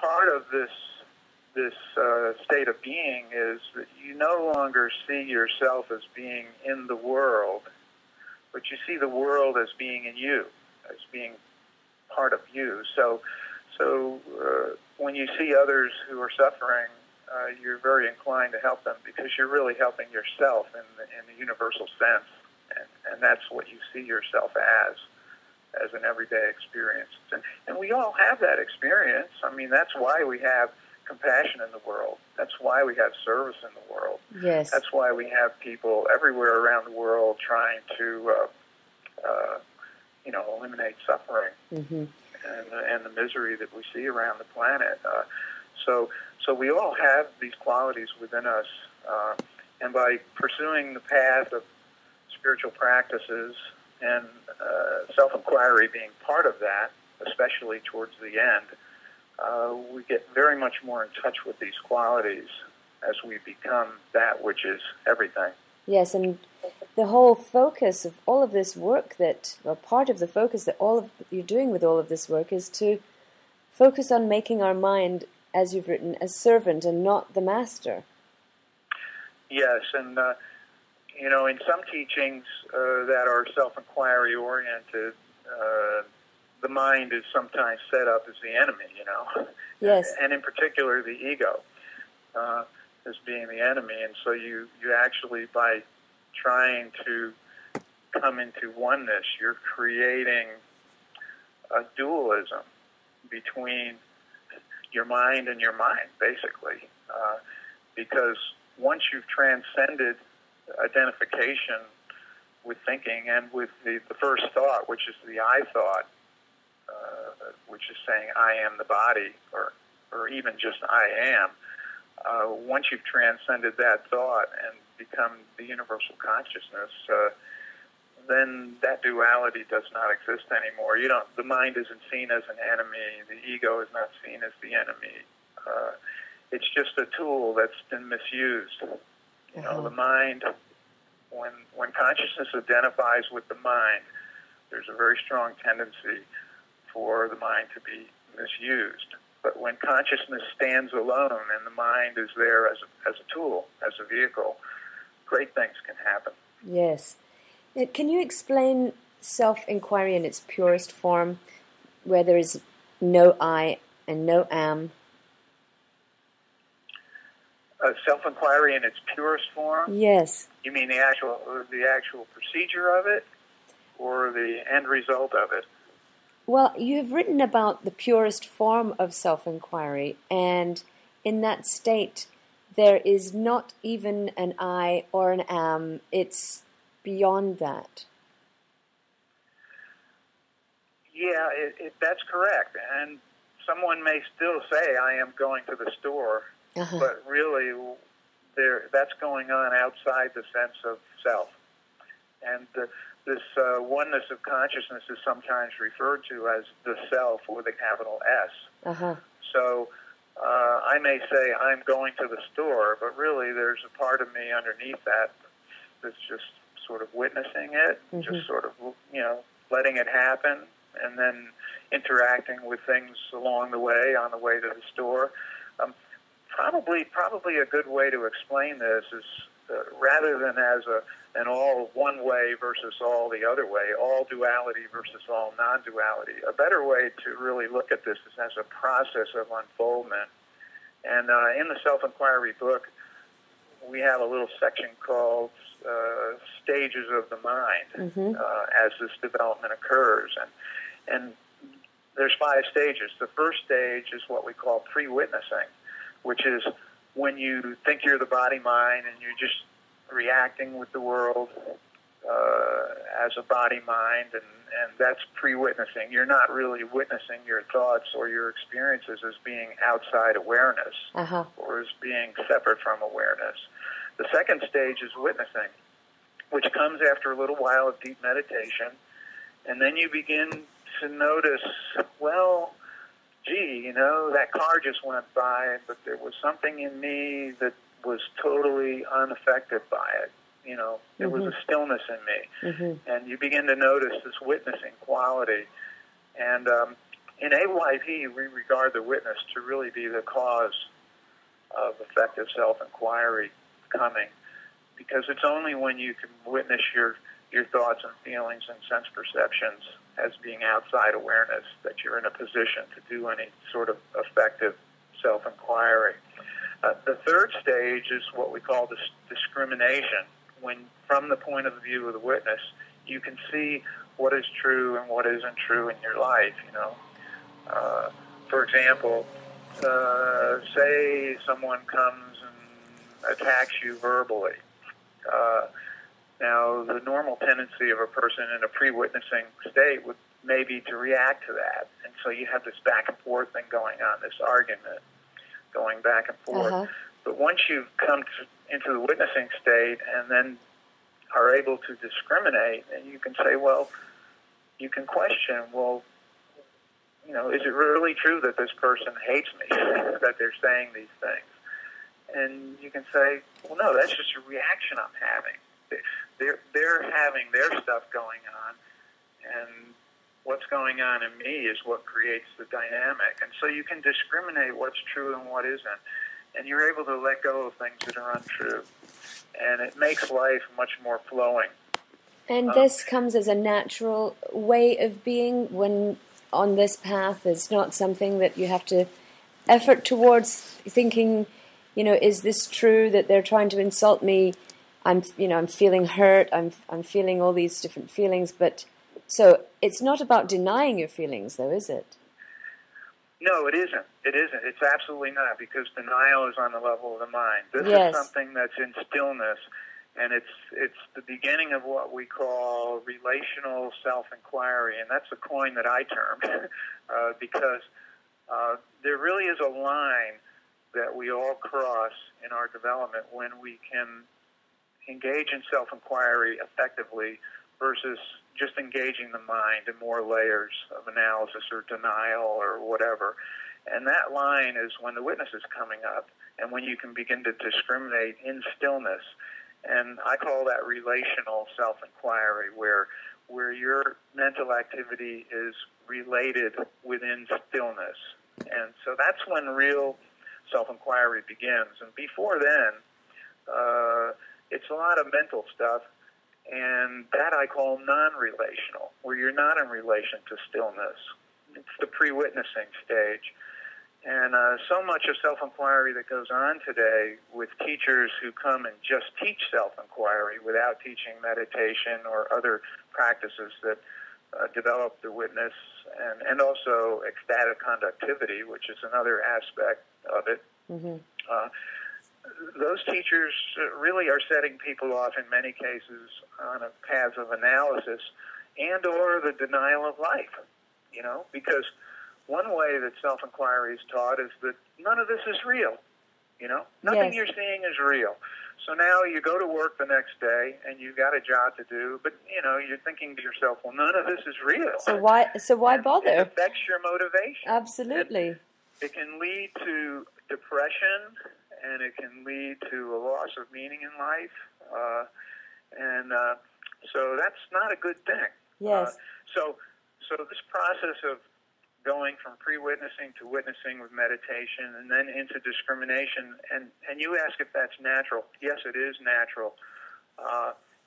part of this state of being is that you no longer see yourself as being in the world, but you see the world as being in you, as being part of you. So when you see others who are suffering, you're very inclined to help them because you're really helping yourself in the universal sense, and that's what you see yourself as an everyday experience. And we all have that experience. I mean, that's why we have compassion in the world. That's why we have service in the world. Yes. That's why we have people everywhere around the world trying to, eliminate suffering and the misery that we see around the planet. So we all have these qualities within us, and by pursuing the path of spiritual practices and self-inquiry being part of that, especially towards the end, we get very much more in touch with these qualities as we become that which is everything. Yes, and the whole focus of all of this work part of the focus that all of you're doing with all of this work is to focus on making our mind, as you've written, a servant and not the master. Yes, and in some teachings that are self-inquiry oriented, the mind is sometimes set up as the enemy, Yes. And in particular the ego as being the enemy. And so you actually, by trying to come into oneness, you're creating a dualism between your mind and your mind, basically. Because once you've transcended identification with thinking and with the first thought, which is the I thought, which is saying I am the body, or even just I am, once you've transcended that thought and become the universal consciousness, then that duality does not exist anymore. The mind isn't seen as an enemy. The ego is not seen as the enemy. It's just a tool that's been misused. The mind, when consciousness identifies with the mind, there's a very strong tendency for the mind to be misused. But when consciousness stands alone and the mind is there as a tool, as a vehicle, great things can happen. Yes. Can you explain self-inquiry in its purest form, where there is no I and no am? Self-inquiry in its purest form? Yes. You mean the actual procedure of it, or the end result of it? Well, you've written about the purest form of self-inquiry, and in that state, there is not even an I or an am. It's beyond that. Yeah, that's correct. And someone may still say, I am going to the store, but really that's going on outside the sense of self. And this oneness of consciousness is sometimes referred to as the self with a capital S. So I may say I'm going to the store, but really there's a part of me underneath that that's just sort of witnessing it, just sort of, letting it happen, and then interacting with things along the way, on the way to the store. Probably a good way to explain this is rather than as an all one way versus all the other way, all duality versus all non-duality. A better way to really look at this is as a process of unfoldment. And in the self-inquiry book, we have a little section called Stages of the Mind as this development occurs. And there's 5 stages. The first stage is what we call pre-witnessing, which is when you think you're the body-mind and you're just reacting with the world as a body-mind, and that's pre-witnessing. You're not really witnessing your thoughts or your experiences as being outside awareness or as being separate from awareness. The second stage is witnessing, which comes after a little while of deep meditation, and then you begin to notice, well, gee, that car just went by, but there was something in me that was totally unaffected by it. There was a stillness in me. And you begin to notice this witnessing quality. And In AYP, we regard the witness to really be the cause of effective self-inquiry coming, because it's only when you can witness your thoughts and feelings and sense perceptions as being outside awareness that you're in a position to do any sort of effective self-inquiry. The third stage is what we call discrimination, when from the point of view of the witness, you can see what is true and what isn't true in your life, you know. For example, say someone comes and attacks you verbally. Now, the normal tendency of a person in a pre-witnessing state would maybe to react to that. And so you have this back and forth thing going on, this argument going back and forth. Uh-huh. But once you've come into the witnessing state and then are able to discriminate, and you can say, well, you can question, well, you know, is it really true that this person hates me, that they're saying these things? And you can say, well, no, that's just a reaction I'm having. They're having their stuff going on, and what's going on in me is what creates the dynamic. And so you can discriminate what's true and what isn't, and you're able to let go of things that are untrue. And it makes life much more flowing. And this comes as a natural way of being when on this path. It's not something that you have to effort towards thinking, you know, is this true that they're trying to insult me? I'm feeling hurt. I'm feeling all these different feelings. But so it's not about denying your feelings, though, is it? No, it isn't. It isn't. It's absolutely not, because denial is on the level of the mind. This Yes. is something that's in stillness, and it's the beginning of what we call relational self-inquiry, and that's a coin that I termed because there really is a line that we all cross in our development when we can engage in self-inquiry effectively versus just engaging the mind in more layers of analysis or denial or whatever. And that line is when the witness is coming up and when you can begin to discriminate in stillness. And I call that relational self-inquiry, where your mental activity is related within stillness. And so that's when real self-inquiry begins. And before then, it's a lot of mental stuff, and that I call non-relational, where you're not in relation to stillness. It's the pre-witnessing stage. And so much of self-inquiry that goes on today with teachers who come and just teach self-inquiry without teaching meditation or other practices that develop the witness, and also ecstatic conductivity, which is another aspect of it. Mm-hmm. Those teachers really are setting people off in many cases on a path of analysis and or the denial of life, you know, because one way that self-inquiry is taught is that none of this is real, you know. Nothing Yes. you're seeing is real. So now you go to work the next day and you've got a job to do, but, you know, you're thinking to yourself, well, none of this is real. So why bother? It affects your motivation. Absolutely. It can lead to depression, and it can lead to a loss of meaning in life. So that's not a good thing. Yes. So this process of going from pre-witnessing to witnessing with meditation and then into discrimination, and you ask if that's natural. Yes, it is natural.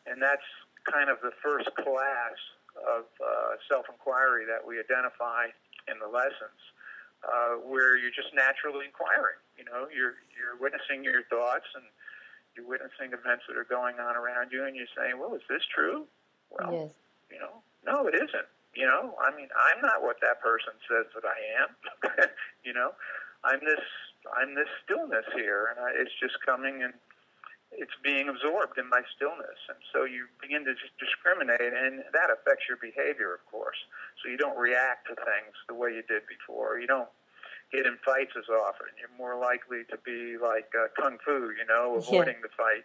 And that's kind of the first class of self-inquiry that we identify in the lessons, where you're just naturally inquiring. You know, you're witnessing your thoughts, and you're witnessing events that are going on around you, and you're saying, well, is this true? Well, Yes. you know, no, it isn't. You know, I mean, I'm not what that person says that I am. You know, I'm this stillness here, and it's just coming, and it's being absorbed in my stillness. And so you begin to just discriminate, and that affects your behavior, of course. So you don't react to things the way you did before. You don't get in fights as often. You're more likely to be like kung fu, you know, avoiding the fight.